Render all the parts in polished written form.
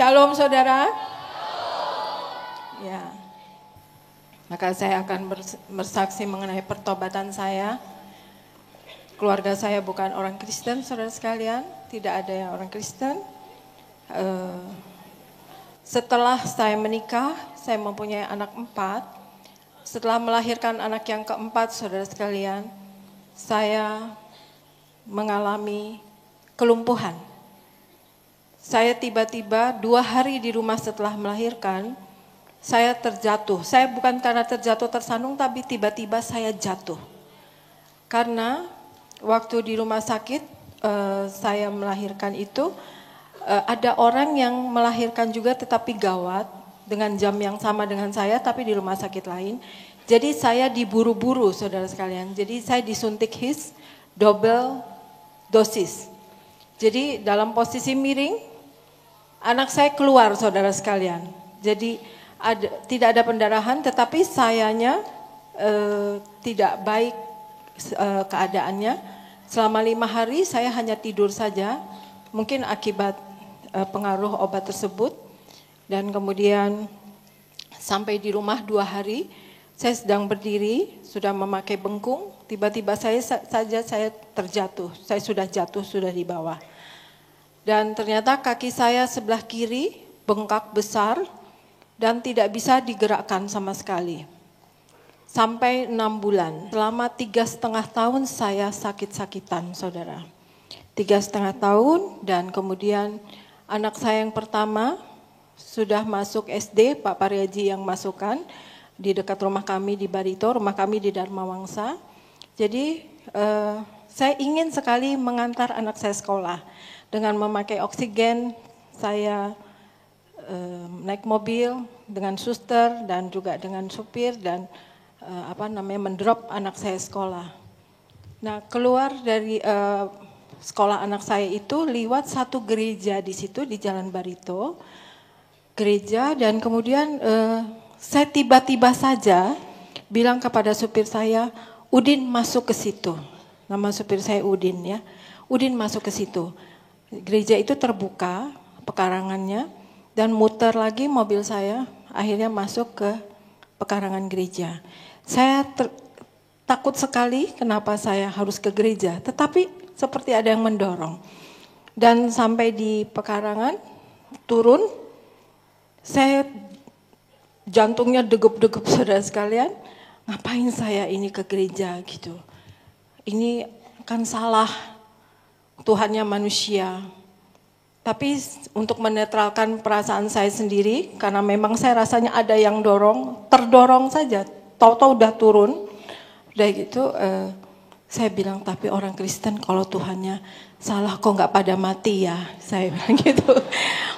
Shalom saudara. Ya. Maka saya akan bersaksi mengenai pertobatan saya. Keluarga saya bukan orang Kristen, saudara sekalian. Tidak ada yang orang Kristen. Setelah saya menikah, saya mempunyai anak 4. Setelah melahirkan anak yang keempat, saudara sekalian, saya mengalami kelumpuhan. Saya tiba-tiba 2 hari di rumah setelah melahirkan, saya terjatuh. Saya bukan karena terjatuh tersandung, tapi tiba-tiba saya jatuh. Karena waktu di rumah sakit saya melahirkan itu, ada orang yang melahirkan juga tetapi gawat dengan jam yang sama dengan saya, tapi di rumah sakit lain. Jadi saya diburu-buru, saudara sekalian. Jadi saya disuntik HIS double dosis. Jadi dalam posisi miring, anak saya keluar, saudara sekalian. Jadi tidak ada pendarahan, tetapi sayanya tidak baik keadaannya. Selama 5 hari saya hanya tidur saja, mungkin akibat pengaruh obat tersebut. Dan kemudian sampai di rumah 2 hari, saya sedang berdiri, sudah memakai bengkung, tiba-tiba saya terjatuh. Saya sudah jatuh, sudah di bawah. Dan ternyata kaki saya sebelah kiri bengkak besar dan tidak bisa digerakkan sama sekali. Sampai 6 bulan. Selama 3,5 tahun saya sakit-sakitan, saudara. 3,5 tahun dan kemudian anak saya yang pertama sudah masuk SD, Pak Pariaji yang masukkan di dekat rumah kami di Barito, rumah kami di Dharma Wangsa. Jadi saya ingin sekali mengantar anak saya sekolah. Dengan memakai oksigen, saya naik mobil dengan suster dan juga dengan supir dan mendrop anak saya sekolah. Nah, keluar dari sekolah anak saya itu lewat satu gereja di situ di Jalan Barito, gereja, dan kemudian saya tiba-tiba saja bilang kepada supir saya, Udin masuk ke situ. Nama supir saya Udin ya. Udin masuk ke situ. Gereja itu terbuka pekarangannya dan muter lagi mobil saya, akhirnya masuk ke pekarangan gereja. Saya takut sekali kenapa saya harus ke gereja, tetapi seperti ada yang mendorong. Dan sampai di pekarangan turun, saya jantungnya degup-degup, saudara sekalian. Ngapain saya ini ke gereja gitu? Ini kan salah. Tuhannya manusia. Tapi untuk menetralkan perasaan saya sendiri, karena memang saya rasanya ada yang terdorong saja, tahu-tahu udah turun, udah gitu, saya bilang, tapi orang Kristen kalau Tuhannya salah kok nggak pada mati ya, saya bilang gitu,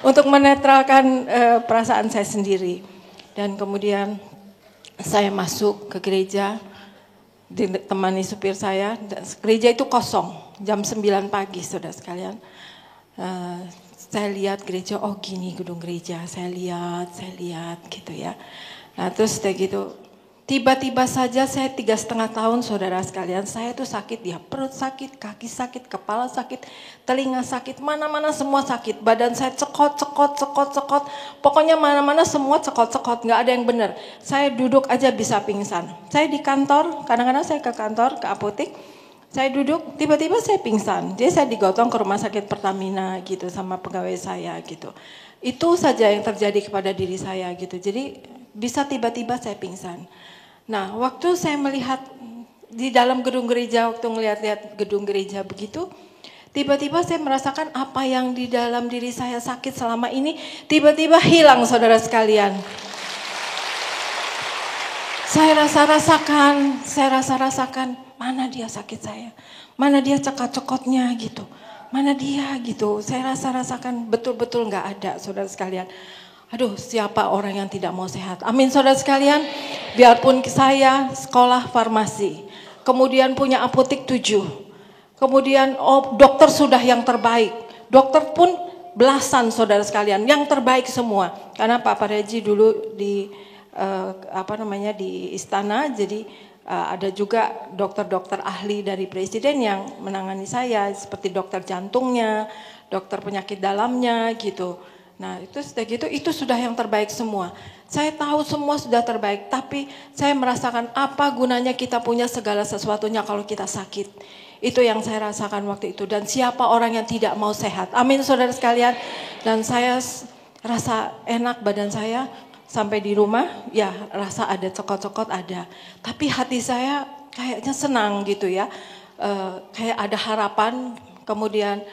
untuk menetralkan perasaan saya sendiri. Dan kemudian saya masuk ke gereja, ditemani supir saya, gereja itu kosong. Jam 9 pagi, saudara sekalian. Saya lihat gereja, oh gini gedung gereja. Saya lihat gitu ya. Nah terus kayak gitu, tiba-tiba saja saya 3,5 tahun, saudara sekalian. Saya tuh sakit ya, perut sakit, kaki sakit, kepala sakit, telinga sakit, mana-mana semua sakit. Badan saya cekot. Pokoknya mana-mana semua cekot, nggak ada yang benar. Saya duduk aja bisa pingsan. Saya di kantor, kadang-kadang saya ke kantor, ke apotek. Saya duduk, tiba-tiba saya pingsan. Jadi saya digotong ke rumah sakit Pertamina gitu sama pegawai saya gitu. Itu saja yang terjadi kepada diri saya gitu. Jadi bisa tiba-tiba saya pingsan. Nah, waktu saya melihat di dalam gedung gereja, waktu ngeliat-liat gedung gereja begitu, tiba-tiba saya merasakan apa yang di dalam diri saya sakit selama ini tiba-tiba hilang, saudara sekalian. Saya rasa-rasakan, mana dia sakit saya, mana dia cekot-cekotnya gitu, mana dia gitu. Saya rasa-rasakan betul-betul nggak ada, saudara sekalian. Aduh, siapa orang yang tidak mau sehat? Amin, saudara sekalian. Biarpun saya sekolah farmasi, kemudian punya apotek 7, kemudian dokter sudah yang terbaik, dokter pun belasan, saudara sekalian, yang terbaik semua. Karena Pak Pariaji dulu di di istana, jadi ada juga dokter-dokter ahli dari presiden yang menangani saya, seperti dokter jantungnya, dokter penyakit dalamnya gitu. Nah itu sudah gitu, itu sudah yang terbaik semua. Saya tahu semua sudah terbaik, tapi saya merasakan apa gunanya kita punya segala sesuatunya kalau kita sakit. Itu yang saya rasakan waktu itu. Dan siapa orang yang tidak mau sehat. Amin saudara sekalian. Dan saya rasa enak badan saya sampai di rumah, ya rasa ada cokot-cokot ada. Tapi hati saya kayaknya senang gitu ya. Kayak ada harapan, kemudian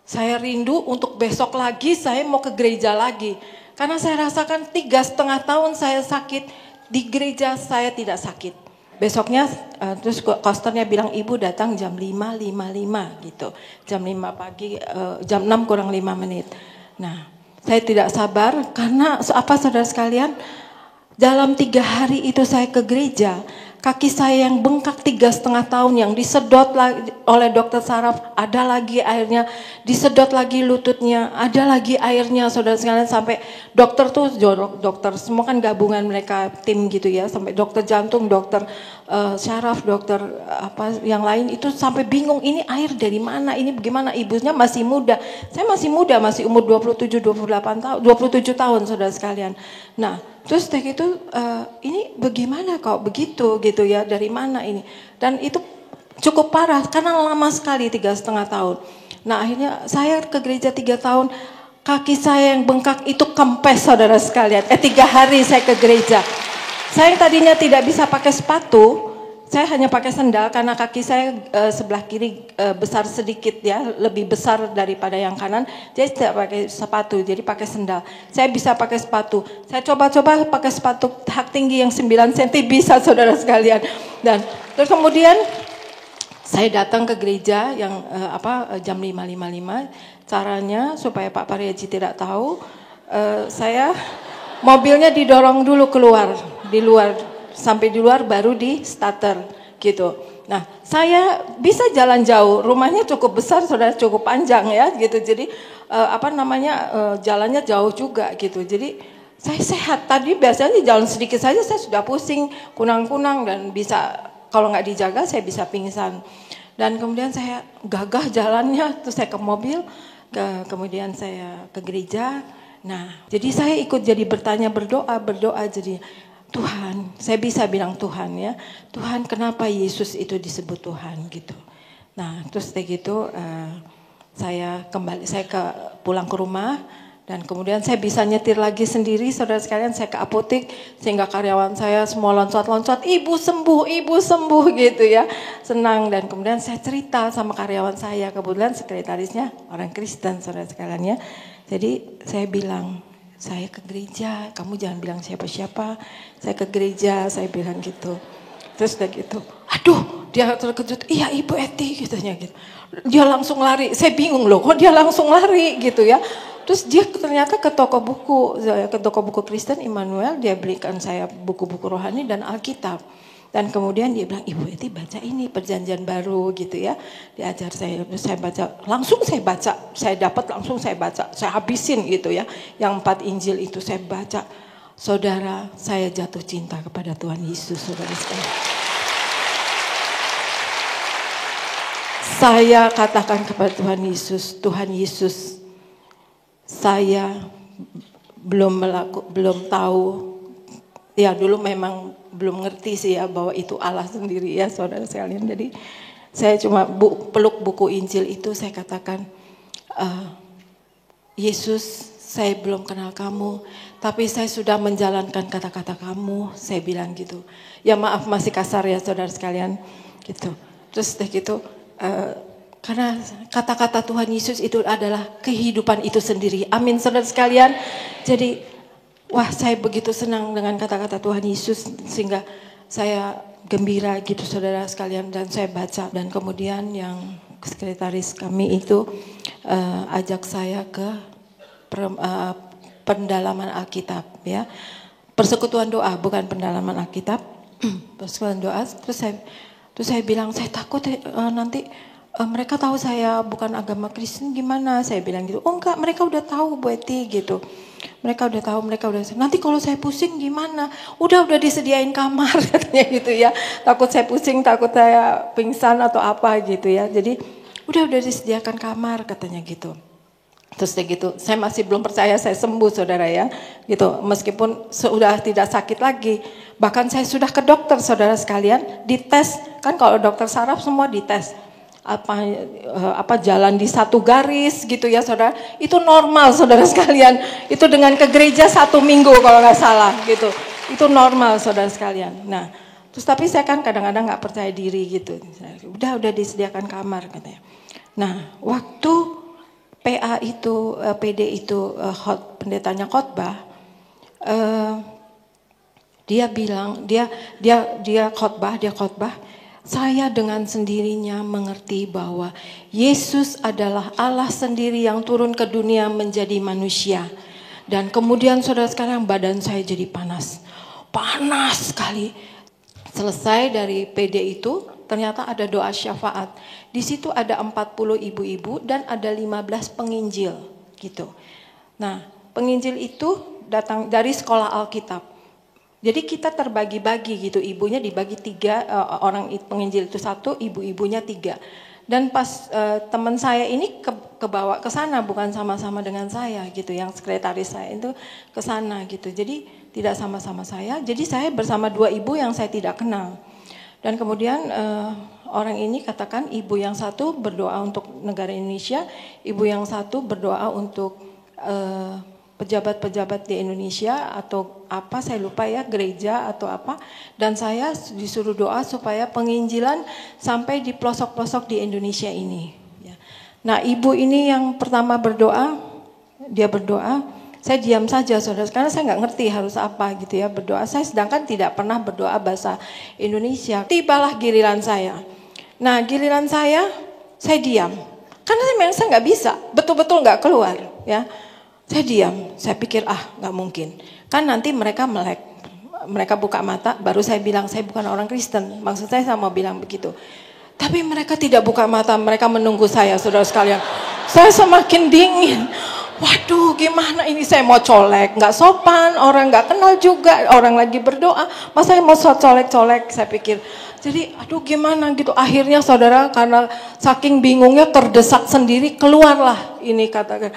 saya rindu untuk besok lagi saya mau ke gereja lagi. Karena saya rasakan 3,5 tahun saya sakit, di gereja saya tidak sakit. Besoknya terus kosternya bilang ibu datang jam 5.55 gitu. Jam 5 pagi, jam 6 kurang 5 menit. Nah saya tidak sabar karena apa saudara sekalian, dalam 3 hari itu saya ke gereja, kaki saya yang bengkak 3,5 tahun yang disedot oleh dokter saraf, ada lagi airnya, disedot lagi lututnya, ada lagi airnya saudara sekalian, sampai dokter tuh, dokter semua kan gabungan mereka tim gitu ya, sampai dokter jantung, dokter saraf, dokter apa yang lain itu sampai bingung ini air dari mana, ini bagaimana, ibunya masih muda, saya masih muda, masih umur 27-28 tahun, 27 tahun saudara sekalian. Nah terus kayak gitu, ini bagaimana kok begitu gitu ya, dari mana ini? Dan itu cukup parah karena lama sekali 3,5 tahun. Nah akhirnya saya ke gereja 3 tahun, kaki saya yang bengkak itu kempes saudara sekalian. 3 hari saya ke gereja. Saya yang tadinya tidak bisa pakai sepatu, saya hanya pakai sendal karena kaki saya sebelah kiri besar sedikit ya, lebih besar daripada yang kanan. Jadi tidak pakai sepatu, jadi pakai sendal. Saya bisa pakai sepatu. Saya coba-coba pakai sepatu hak tinggi yang 9 cm bisa saudara sekalian. Dan terus kemudian saya datang ke gereja yang jam 5.55. Caranya supaya Pak Pariaji tidak tahu, saya mobilnya didorong dulu keluar, di luar. Sampai di luar baru di starter gitu. Nah saya bisa jalan jauh, rumahnya cukup besar saudara, cukup panjang ya gitu. Jadi jalannya jauh juga gitu. Jadi saya sehat, tadi biasanya jalan sedikit saja saya sudah pusing, kunang-kunang dan bisa kalau nggak dijaga saya bisa pingsan. Dan kemudian saya gagah jalannya, terus saya ke mobil, kemudian saya ke gereja. Nah jadi saya ikut jadi berdoa jadi Tuhan, saya bisa bilang Tuhan ya, Tuhan kenapa Yesus itu disebut Tuhan gitu. Nah terus kayak gitu saya pulang ke rumah dan kemudian saya bisa nyetir lagi sendiri saudara sekalian, saya ke apotek sehingga karyawan saya semua loncat-loncat, ibu sembuh gitu ya, senang. Dan kemudian saya cerita sama karyawan saya, kebetulan sekretarisnya orang Kristen saudara sekalian ya, jadi saya bilang, saya ke gereja, kamu jangan bilang siapa-siapa, saya ke gereja, saya bilang gitu. Terus udah gitu, aduh dia terkejut, iya Ibu Eti gitunya gitu. Dia langsung lari, saya bingung loh kok dia langsung lari gitu ya. Terus dia ternyata ke toko buku Kristen Immanuel, dia belikan saya buku-buku rohani dan Alkitab. Dan kemudian dia bilang, Ibu Eti baca ini perjanjian baru gitu ya. Diajar saya baca, langsung saya baca, saya dapat langsung saya baca, saya habisin gitu ya. Yang 4 Injil itu saya baca. Saudara, saya jatuh cinta kepada Tuhan Yesus, saudara sekalian. Saya katakan kepada Tuhan Yesus, saya belum tahu. Ya dulu memang belum ngerti sih ya bahwa itu Allah sendiri ya saudara sekalian. Jadi saya cuma peluk buku Injil itu, saya katakan, Yesus saya belum kenal kamu, tapi saya sudah menjalankan kata-kata kamu, saya bilang gitu. Ya maaf masih kasar ya saudara sekalian gitu. Terus gitu, karena kata-kata Tuhan Yesus itu adalah kehidupan itu sendiri. Amin saudara sekalian. Jadi wah saya begitu senang dengan kata-kata Tuhan Yesus sehingga saya gembira gitu saudara sekalian, dan saya baca. Dan kemudian yang sekretaris kami itu ajak saya ke pendalaman Alkitab ya. Persekutuan doa, bukan pendalaman Alkitab. Persekutuan doa. Terus saya bilang saya takut nanti mereka tahu saya bukan agama Kristen gimana, saya bilang gitu. Oh enggak, mereka udah tahu Bu Eti gitu. Mereka udah tahu, nanti kalau saya pusing gimana? Udah disediain kamar katanya gitu ya. Takut saya pusing, takut saya pingsan atau apa gitu ya. Jadi udah disediakan kamar katanya gitu. Terus kayak gitu, saya masih belum percaya saya sembuh saudara ya, gitu. Meskipun sudah tidak sakit lagi, bahkan saya sudah ke dokter saudara sekalian, dites, kan kalau dokter saraf semua dites, apa jalan di satu garis gitu ya saudara, itu normal saudara sekalian, itu dengan ke gereja 1 minggu kalau nggak salah gitu, itu normal saudara sekalian. Nah, terus tapi saya kan kadang-kadang nggak percaya diri gitu, udah disediakan kamar katanya. Nah, waktu PA itu, PD itu, pendetanya khotbah, dia bilang, dia khotbah, saya dengan sendirinya mengerti bahwa Yesus adalah Allah sendiri yang turun ke dunia menjadi manusia. Dan kemudian saudara sekarang badan saya jadi panas sekali. Selesai dari PD itu, ternyata ada doa syafaat. Di situ ada 40 ibu-ibu dan ada 15 penginjil gitu. Nah, penginjil itu datang dari sekolah Alkitab. Jadi kita terbagi-bagi gitu, ibunya dibagi 3, orang penginjil itu 1, ibu-ibunya 3. Dan pas teman saya ini kebawa ke sana, bukan sama-sama dengan saya gitu, yang sekretaris saya itu ke sana gitu. Jadi tidak sama-sama saya, jadi saya bersama 2 ibu yang saya tidak kenal. Dan kemudian orang ini katakan ibu yang satu berdoa untuk negara Indonesia, ibu yang satu berdoa untuk pejabat-pejabat di Indonesia atau apa saya lupa ya, gereja atau apa. Dan saya disuruh doa supaya penginjilan sampai di pelosok-pelosok di Indonesia ini. Nah, ibu ini yang pertama berdoa, dia berdoa. Saya diam saja saudara, karena saya nggak ngerti harus apa gitu ya berdoa. Saya sedangkan tidak pernah berdoa bahasa Indonesia. Tibalah giliran saya. Nah giliran saya diam. Karena saya nggak bisa, betul-betul nggak keluar ya. Saya diam, saya pikir nggak mungkin. Kan nanti mereka melek, mereka buka mata, baru saya bilang saya bukan orang Kristen. Maksud saya mau bilang begitu. Tapi mereka tidak buka mata, mereka menunggu saya saudara sekalian. Saya semakin dingin. Waduh gimana ini, saya mau colek, nggak sopan, orang nggak kenal juga, orang lagi berdoa, masa saya mau colek-colek, saya pikir. Jadi aduh gimana gitu, akhirnya saudara karena saking bingungnya terdesak sendiri, keluarlah ini katakan,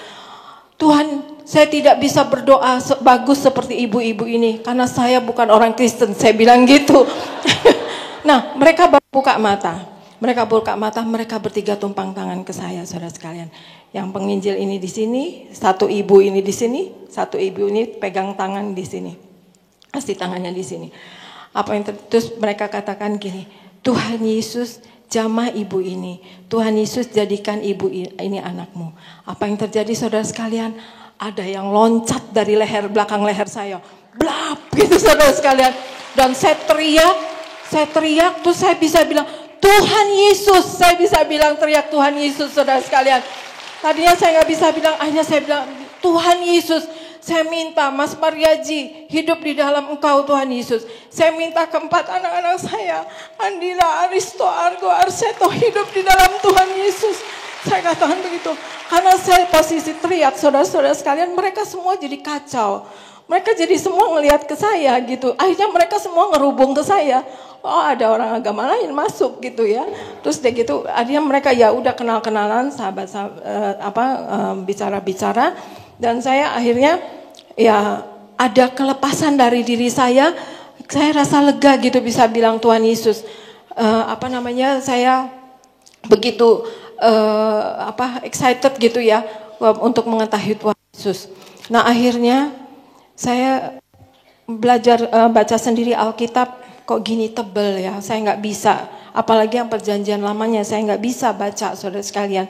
Tuhan saya tidak bisa berdoa bagus seperti ibu-ibu ini, karena saya bukan orang Kristen, saya bilang gitu. Nah mereka baru buka mata. Mereka bertiga tumpang tangan ke saya, saudara sekalian. Yang penginjil ini di sini, 1 ibu ini di sini, 1 ibu ini pegang tangan di sini, kasih tangannya di sini. Apa yang terus mereka katakan gini, Tuhan Yesus jamah ibu ini, Tuhan Yesus jadikan ibu ini anakmu. Apa yang terjadi saudara sekalian? Ada yang loncat dari belakang leher saya, blap gitu saudara sekalian. Dan saya teriak, terus saya bisa bilang, Tuhan Yesus, saya bisa bilang teriak Tuhan Yesus saudara sekalian. Tadinya saya nggak bisa bilang, akhirnya saya bilang Tuhan Yesus. Saya minta Mas Mariaji hidup di dalam Engkau Tuhan Yesus. Saya minta keempat anak-anak saya, Andila, Aristo, Argo, Arseto hidup di dalam Tuhan Yesus. Saya katakan begitu, karena saya posisi teriak saudara-saudara sekalian, mereka semua jadi kacau. Mereka jadi semua ngelihat ke saya gitu. Akhirnya mereka semua ngerubung ke saya. Oh ada orang agama lain masuk gitu ya. Terus deh gitu, akhirnya mereka ya udah kenal-kenalan, bicara-bicara. Dan saya akhirnya ya ada kelepasan dari diri saya. Saya rasa lega gitu bisa bilang Tuhan Yesus. Saya begitu excited gitu ya untuk mengetahui Tuhan Yesus. Nah akhirnya saya belajar baca sendiri Alkitab, kok gini tebel ya, saya nggak bisa. Apalagi yang perjanjian lamanya, saya nggak bisa baca saudara sekalian.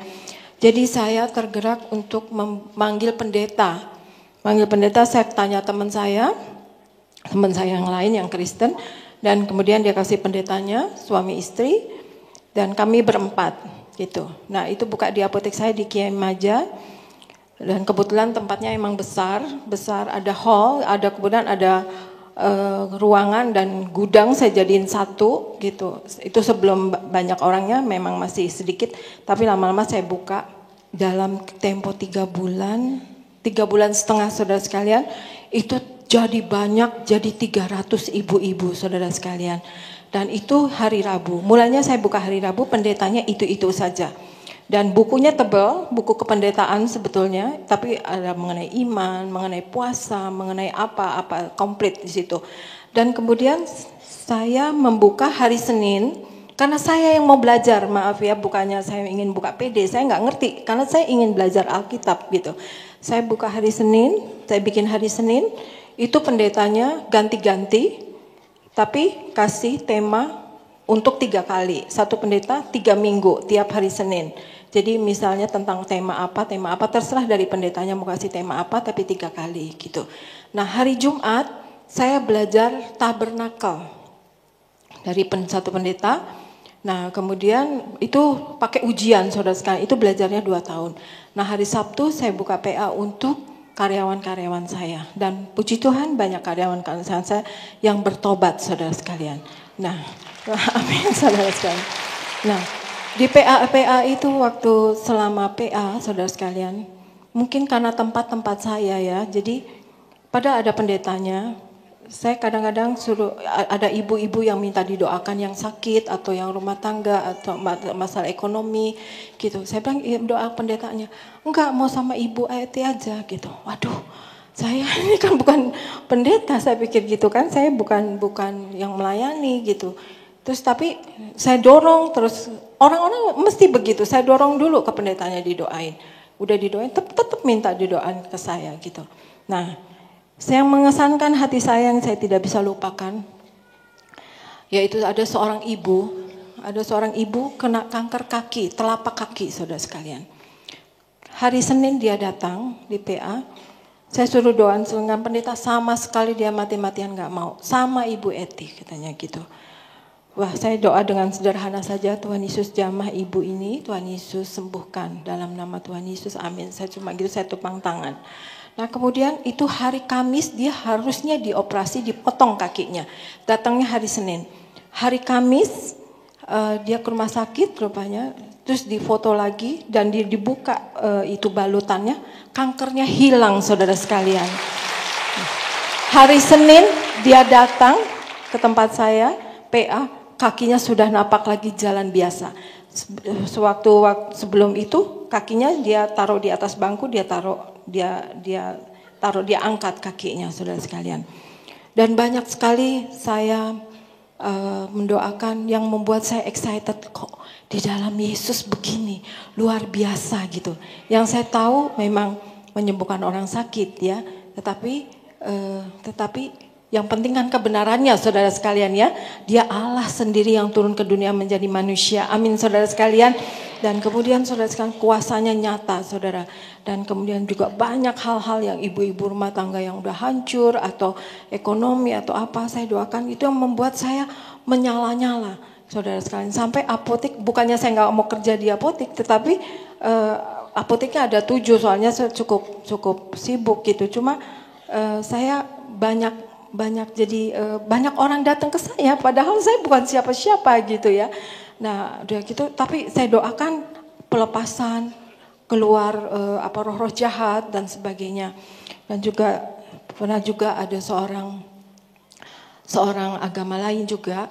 Jadi saya tergerak untuk memanggil pendeta. Manggil pendeta, saya tanya teman saya yang lain yang Kristen. Dan kemudian dia kasih pendetanya, suami istri. Dan kami berempat gitu. Nah itu buka di apotek saya di Kiai Maja. Dan kebetulan tempatnya emang besar, ada hall, kemudian ada ruangan dan gudang saya jadiin satu gitu. Itu sebelum banyak orangnya, memang masih sedikit, tapi lama-lama saya buka dalam tempo 3 bulan, 3 bulan setengah saudara sekalian, itu jadi banyak, jadi 300 ibu-ibu saudara sekalian. Dan itu hari Rabu, mulanya saya buka hari Rabu, pendetanya itu saja. Dan bukunya tebal, buku kependetaan sebetulnya, tapi ada mengenai iman, mengenai puasa, mengenai apa-apa komplit di situ. Dan kemudian saya membuka hari Senin, karena saya yang mau belajar, maaf ya, bukannya saya ingin buka PD, saya nggak ngerti, karena saya ingin belajar Alkitab gitu. Saya buka hari Senin, saya bikin hari Senin, itu pendetanya ganti-ganti, tapi kasih tema untuk 3 kali. Satu pendeta 3 minggu tiap hari Senin. Jadi misalnya tentang tema apa, terserah dari pendetanya mau kasih tema apa, tapi 3 kali gitu. Nah hari Jumat saya belajar tabernakel dari satu pendeta. Nah kemudian itu pakai ujian saudara sekalian, itu belajarnya 2 tahun. Nah hari Sabtu saya buka PA untuk karyawan-karyawan saya. Dan puji Tuhan banyak karyawan-karyawan saya yang bertobat saudara sekalian. Nah amin saudara sekalian. Nah di PA itu waktu selama PA saudara sekalian, mungkin karena tempat-tempat saya ya, jadi pada ada pendetanya, saya kadang-kadang suruh ada ibu-ibu yang minta didoakan yang sakit atau yang rumah tangga atau masalah ekonomi gitu. Saya bilang doa pendetanya, enggak mau sama ibu Eti aja gitu. Waduh, saya ini kan bukan pendeta, saya pikir gitu kan, saya bukan yang melayani gitu. Terus tapi saya dorong terus, orang-orang mesti begitu, saya dorong dulu ke pendetanya didoain. Udah didoain tetap minta didoain ke saya gitu. Nah, yang mengesankan hati saya yang saya tidak bisa lupakan, yaitu ada seorang ibu kena kanker kaki, telapak kaki saudara sekalian. Hari Senin dia datang di PA, saya suruh doa dengan pendeta, sama sekali dia mati-matian gak mau, sama Ibu Eti katanya gitu. Wah, saya doa dengan sederhana saja, Tuhan Yesus jamah ibu ini, Tuhan Yesus sembuhkan dalam nama Tuhan Yesus, amin. Saya cuma gitu, saya tupang tangan. Nah kemudian itu hari Kamis dia harusnya dioperasi, dipotong kakinya. Datangnya hari Senin. Hari Kamis dia ke rumah sakit rupanya, terus difoto lagi dan dibuka itu balutannya, kankernya hilang saudara sekalian. Hari Senin dia datang ke tempat saya, PA, kakinya sudah napak lagi jalan biasa. Sewaktu sebelum itu kakinya dia taruh di atas bangku, dia angkat kakinya saudara sekalian. Dan banyak sekali saya mendoakan yang membuat saya excited, kok di dalam Yesus begini luar biasa gitu. Yang saya tahu memang menyembuhkan orang sakit ya, tetapi yang penting kan kebenarannya saudara sekalian ya. Dia Allah sendiri yang turun ke dunia menjadi manusia. Amin saudara sekalian. Dan kemudian saudara sekalian kuasanya nyata saudara. Dan kemudian juga banyak hal-hal yang ibu-ibu rumah tangga yang udah hancur atau ekonomi atau apa, saya doakan itu yang membuat saya menyala-nyala saudara sekalian. Sampai apotek, bukannya saya nggak mau kerja di apotek, tetapi apoteknya ada 7 soalnya saya cukup sibuk gitu. Cuma saya banyak orang datang ke saya padahal saya bukan siapa-siapa gitu ya. Nah, udah gitu tapi saya doakan pelepasan, keluar roh-roh jahat dan sebagainya. Dan juga pernah juga ada seorang agama lain juga,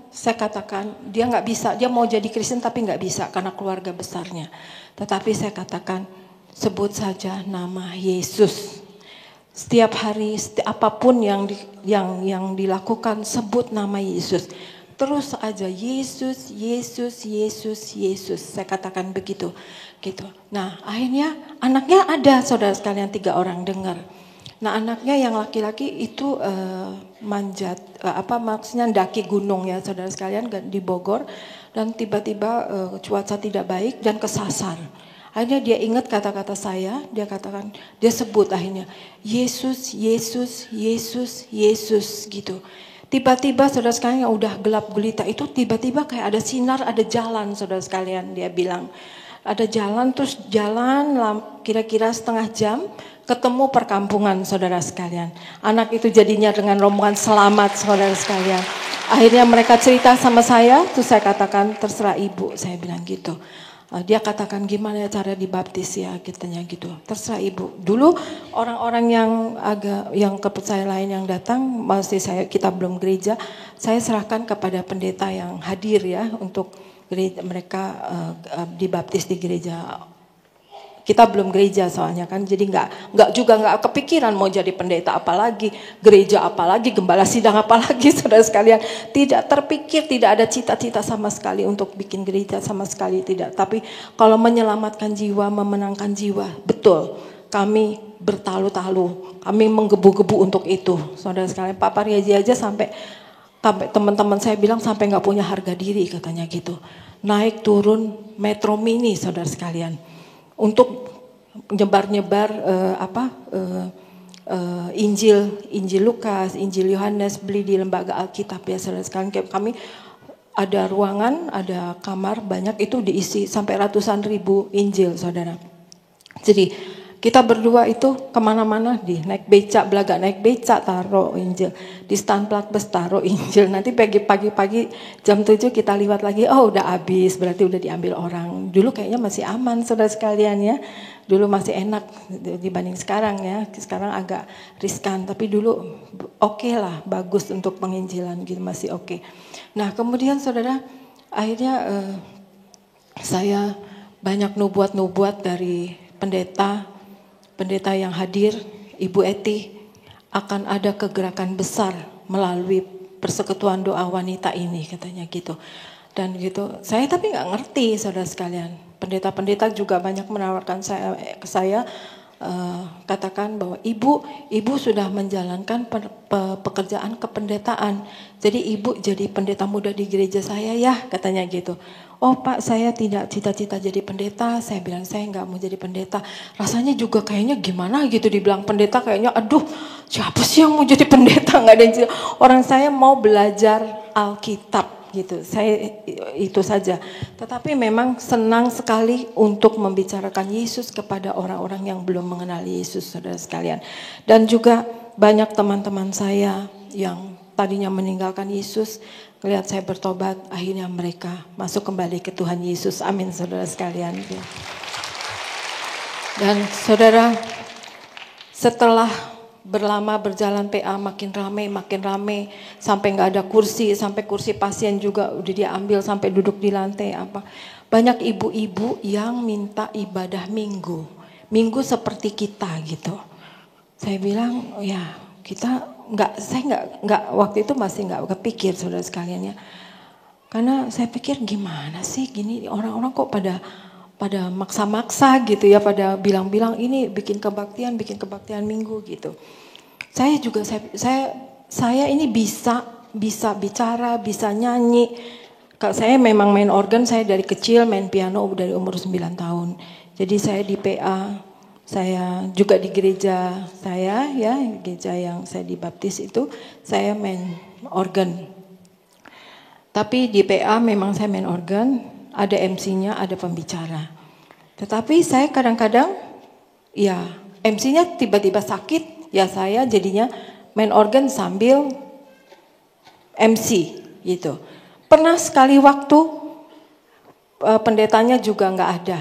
saya katakan dia nggak bisa, dia mau jadi Kristen tapi nggak bisa karena keluarga besarnya. Tetapi saya katakan sebut saja nama Yesus. Setiap hari, apapun yang dilakukan, sebut nama Yesus. Terus aja Yesus, Yesus, Yesus, Yesus. Saya katakan begitu, gitu. Nah, akhirnya anaknya ada, saudara sekalian 3 orang dengar. Nah, anaknya yang laki-laki itu manjat, maksudnya daki gunung ya, saudara sekalian di Bogor, dan tiba-tiba cuaca tidak baik dan kesasar. Akhirnya dia ingat kata-kata saya, dia sebut akhirnya Yesus, Yesus, Yesus, Yesus gitu. Tiba-tiba saudara sekalian yang udah gelap gulita itu tiba-tiba kayak ada sinar, ada jalan saudara sekalian, dia bilang. Ada jalan, terus jalan kira-kira setengah jam ketemu perkampungan saudara sekalian. Anak itu jadinya dengan rombongan selamat saudara sekalian. Akhirnya mereka cerita sama saya, terus saya katakan terserah ibu, saya bilang gitu. Dia katakan gimana cara dibaptis ya katanya gitu. Terserah ibu. Dulu orang-orang yang kepercayaan lain yang datang, kita belum gereja, saya serahkan kepada pendeta yang hadir ya untuk mereka dibaptis di gereja. Kita belum gereja soalnya kan, jadi nggak kepikiran mau jadi pendeta apalagi, gereja apalagi, gembala sidang apalagi, saudara sekalian. Tidak terpikir, tidak ada cita-cita sama sekali untuk bikin gereja sama sekali tidak. Tapi kalau menyelamatkan jiwa, memenangkan jiwa, betul. Kami bertalu-talu, kami menggebu-gebu untuk itu, saudara sekalian. Pak Pariaji aja sampai teman-teman saya bilang sampai nggak punya harga diri katanya gitu. Naik turun metro mini, saudara sekalian. Untuk nyebar-nyebar Injil Lukas, Injil Yohanes, beli di lembaga Alkitab ya saudara sekalian. Kami ada ruangan, ada kamar banyak itu diisi sampai ratusan ribu Injil saudara. Jadi kita berdua itu kemana-mana naik becak, belaga naik becak taruh Injil, di stand plat bus taruh Injil. Nanti pagi-pagi jam 7 kita liwat lagi, oh udah habis, berarti udah diambil orang. Dulu kayaknya masih aman saudara sekalian ya, dulu masih enak dibanding sekarang ya. Sekarang agak riskan, tapi dulu oke lah, bagus untuk penginjilan gitu, masih oke. Nah kemudian saudara, akhirnya saya banyak nubuat-nubuat dari pendeta yang hadir, Ibu Eti, akan ada kegerakan besar melalui persekutuan doa wanita ini katanya gitu. Dan gitu, saya tapi nggak ngerti saudara sekalian. Pendeta-pendeta juga banyak menawarkan ke saya katakan bahwa ibu sudah menjalankan pekerjaan kependetaan. Jadi ibu jadi pendeta muda di gereja saya ya katanya gitu. Oh Pak, saya tidak cita-cita jadi pendeta. Saya bilang saya nggak mau jadi pendeta. Rasanya juga kayaknya gimana gitu dibilang pendeta, kayaknya aduh siapa sih yang mau jadi pendeta, nggak ada yang. Orang saya mau belajar Alkitab gitu. Saya itu saja. Tetapi memang senang sekali untuk membicarakan Yesus kepada orang-orang yang belum mengenal Yesus saudara sekalian. Dan juga banyak teman-teman saya yang tadinya meninggalkan Yesus, lihat saya bertobat, akhirnya mereka masuk kembali ke Tuhan Yesus. Amin saudara sekalian. Dan saudara, setelah berlama berjalan PA makin rame, sampai nggak ada kursi, sampai kursi pasien juga udah dia ambil sampai duduk di lantai apa. Banyak ibu-ibu yang minta ibadah minggu seperti kita gitu. Saya bilang ya saya nggak waktu itu masih nggak kepikir saudara sekalian ya. Karena saya pikir gimana sih gini orang-orang kok pada maksa-maksa gitu ya, pada bilang-bilang ini bikin kebaktian minggu gitu. Saya ini bisa bicara, bisa nyanyi. Saya memang main organ, saya dari kecil main piano dari umur 9 tahun. Jadi saya di PA, saya juga di gereja saya ya, gereja yang saya dibaptis itu, saya main organ. Tapi di PA memang saya main organ, ada MC-nya, ada pembicara. Tetapi saya kadang-kadang ya MC-nya tiba-tiba sakit, ya saya jadinya main organ sambil MC gitu. Pernah sekali waktu pendetanya juga nggak ada.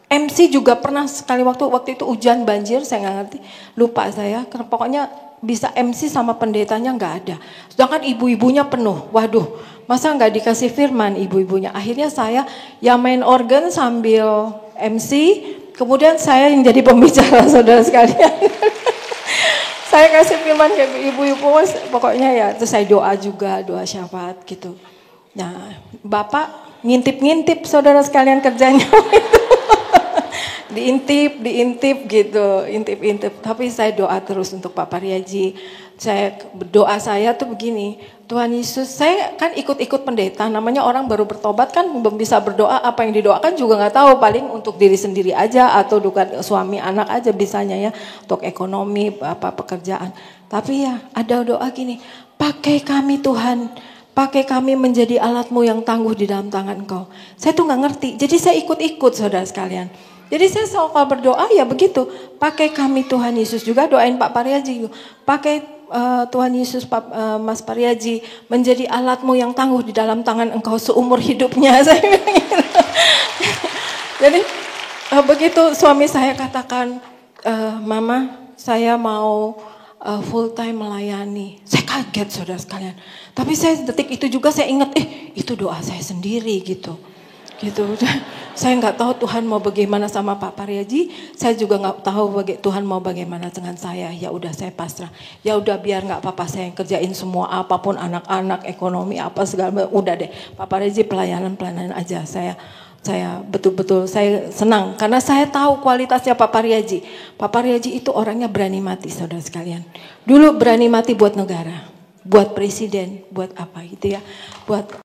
MC juga pernah sekali waktu itu hujan banjir, saya nggak ngerti, lupa saya. Pokoknya bisa MC sama pendetanya nggak ada. Sedangkan ibu-ibunya penuh. Waduh, masa nggak dikasih firman ibu-ibunya? Akhirnya saya yang main organ sambil MC, kemudian saya yang jadi pembicara saudara sekalian. Saya kasih firman ke ibu-ibu, pokoknya ya. Terus saya doa juga, doa syafaat gitu. Nah, Bapak ngintip-ngintip saudara sekalian kerjanya. diintip gitu, intip. Tapi saya doa terus untuk Pak Pariaji. Doa saya tuh begini, Tuhan Yesus, saya kan ikut-ikut pendeta, namanya orang baru bertobat kan belum bisa berdoa, apa yang didoakan juga nggak tahu, paling untuk diri sendiri aja atau duka suami anak aja bisanya ya, untuk ekonomi apa pekerjaan. Tapi ya ada doa gini, pakai kami Tuhan, pakai kami menjadi alatmu yang tangguh di dalam tangan Engkau. Saya tuh nggak ngerti, jadi saya ikut-ikut saudara sekalian. Jadi saya selalu kalau berdoa ya begitu, pakai kami Tuhan Yesus, juga doain Pak Pariaji, pakai Tuhan Yesus Mas Pariaji menjadi alatmu yang tangguh di dalam tangan Engkau seumur hidupnya. Saya bilang gitu. Jadi begitu suami saya katakan, Mama saya mau full time melayani. Saya kaget saudara sekalian. Tapi saya detik itu juga saya ingat, itu doa saya sendiri gitu. gitu. Saya nggak tahu Tuhan mau bagaimana sama Pak Paryaji, saya juga nggak tahu Tuhan mau bagaimana dengan saya. Ya udah saya pasrah. Ya udah biar nggak apa-apa, saya yang kerjain semua apapun, anak-anak, ekonomi apa segala, udah deh. Pak Paryaji pelayanan aja. Saya betul-betul saya senang karena saya tahu kualitasnya Pak Paryaji. Pak Paryaji itu orangnya berani mati, saudara sekalian. Dulu berani mati buat negara, buat presiden, buat apa gitu ya, buat